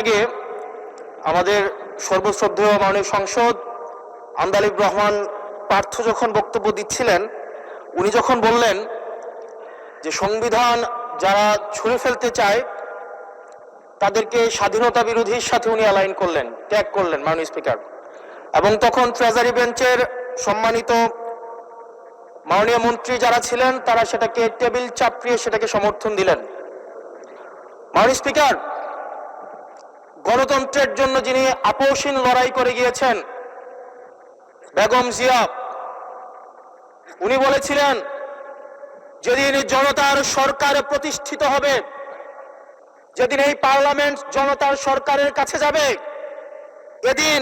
আগে আমাদের সর্বশ্রদ্ধেয় মাননীয় সংসদ আন্দালিব রহমান পার্থ যখন বক্তব্য দিচ্ছিলেন, উনি যখন বললেন যে সংবিধান যারা ছুঁড়ে ফেলতে চায় তাদেরকে স্বাধীনতা বিরোধীর সাথে উনি অ্যালাইন করলেন, ট্যাগ করলেন মাননীয় স্পিকার। এবং তখন ট্রেজারি বেঞ্চের সম্মানিত মাননীয় মন্ত্রী যারা ছিলেন তারা সেটাকে টেবিল চাপড়িয়ে সেটাকে সমর্থন দিলেন। মাননীয় স্পিকার, গণতন্ত্রের জন্য যিনি আপোষহীন লড়াই করে গিয়েছেন বেগম জিয়া, উনি বলেছিলেন যেদিন জনতার সরকার প্রতিষ্ঠিত হবে, যেদিন এই পার্লামেন্ট জনতার সরকারের কাছে যাবে, এদিন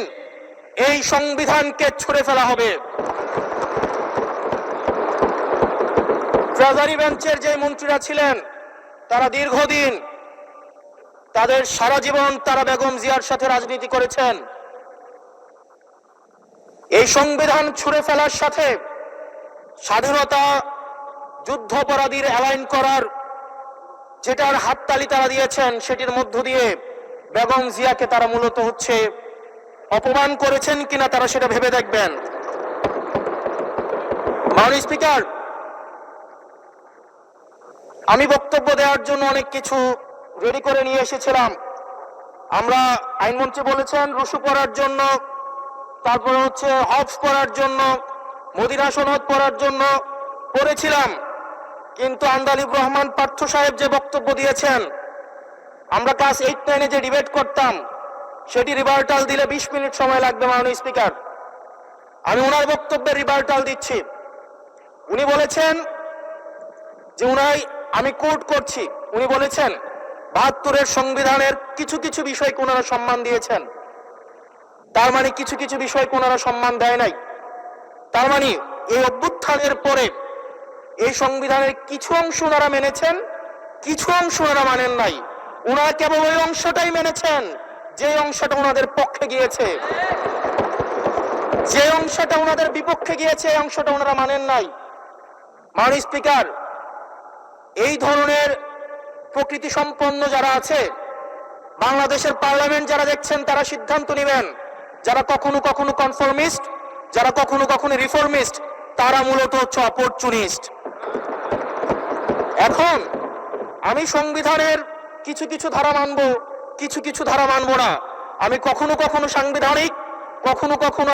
এই সংবিধানকে ছুঁড়ে ফেলা হবে। ট্রেজারি বেঞ্চের যে মন্ত্রীরা ছিলেন তারা দীর্ঘদিন, তাদের সারা জীবন তারা বেগম জিয়ার সাথে রাজনীতি করেছেন। এই সংবিধান ছুঁড়ে ফেলার সাথে স্বাধীনতা যুদ্ধাপরাধীর অ্যালাইন করার যেটার হাততালি তারা দিয়েছেন, সেটির মধ্য দিয়ে বেগম জিয়াকে তারা মূলত হচ্ছে অপমান করেছেন কিনা তারা সেটা ভেবে দেখবেন। মাননীয় স্পিকার, আমি বক্তব্য দেওয়ার জন্য অনেক কিছু রেডি করে নিয়ে এসেছিলাম। আমরা আইনমন্ত্রী বলেছেন রুশু পড়ার জন্য, তারপরে হচ্ছে হজ পড়ার জন্য, মদিনা সনদ পড়ার জন্য পড়েছিলাম, কিন্তু আন্দালিব রহমান পার্থ সাহেব যে বক্তব্য দিয়েছেন, আমরা ক্লাস 8-9-এ যে ডিবেট করতাম সেটি রিভার্টাল দিলে 20 মিনিট সময় লাগবে। মাননীয় স্পিকার, আমি ওনার বক্তব্যের রিভার্টাল দিচ্ছি। উনি বলেছেন যে আমি কোট করছি, উনি বলেছেন 72-এর সংবিধানের কিছু কিছু বিষয়কে ওনারা সম্মান দিয়েছেন। তার মানে কিছু কিছু বিষয়কে ওনারা সম্মান দেয় নাই। তার মানে এই অভ্যুত্থানের পরে এই সংবিধানের কিছু অংশ ওনারা মেনেছেন, কিছু অংশ ওনারা মানেন নাই। ওনারা কেবল ওই অংশটাই মেনেছেন যে অংশটা ওনাদের পক্ষে গিয়েছে, যে অংশটা ওনাদের বিপক্ষে গিয়েছে এই অংশটা ওনারা মানেন নাই। মাননীয় স্পিকার, এই ধরনের প্রকৃতি সম্পন্ন যারা আছে বাংলাদেশের পার্লামেন্ট যারা দেখছেন তারা সিদ্ধান্ত নেবেন। যারা কখনো কখনো কনফর্মিস্ট, যারা কখনো কখনো রিফর্মিস্ট, তারা মূলত হচ্ছে অপরচুনিস্ট। এখন আমি সংবিধানের কিছু কিছু ধারা মানবো, কিছু কিছু ধারা মানবো না। আমি কখনো কখনো সাংবিধানিক, কখনো কখনো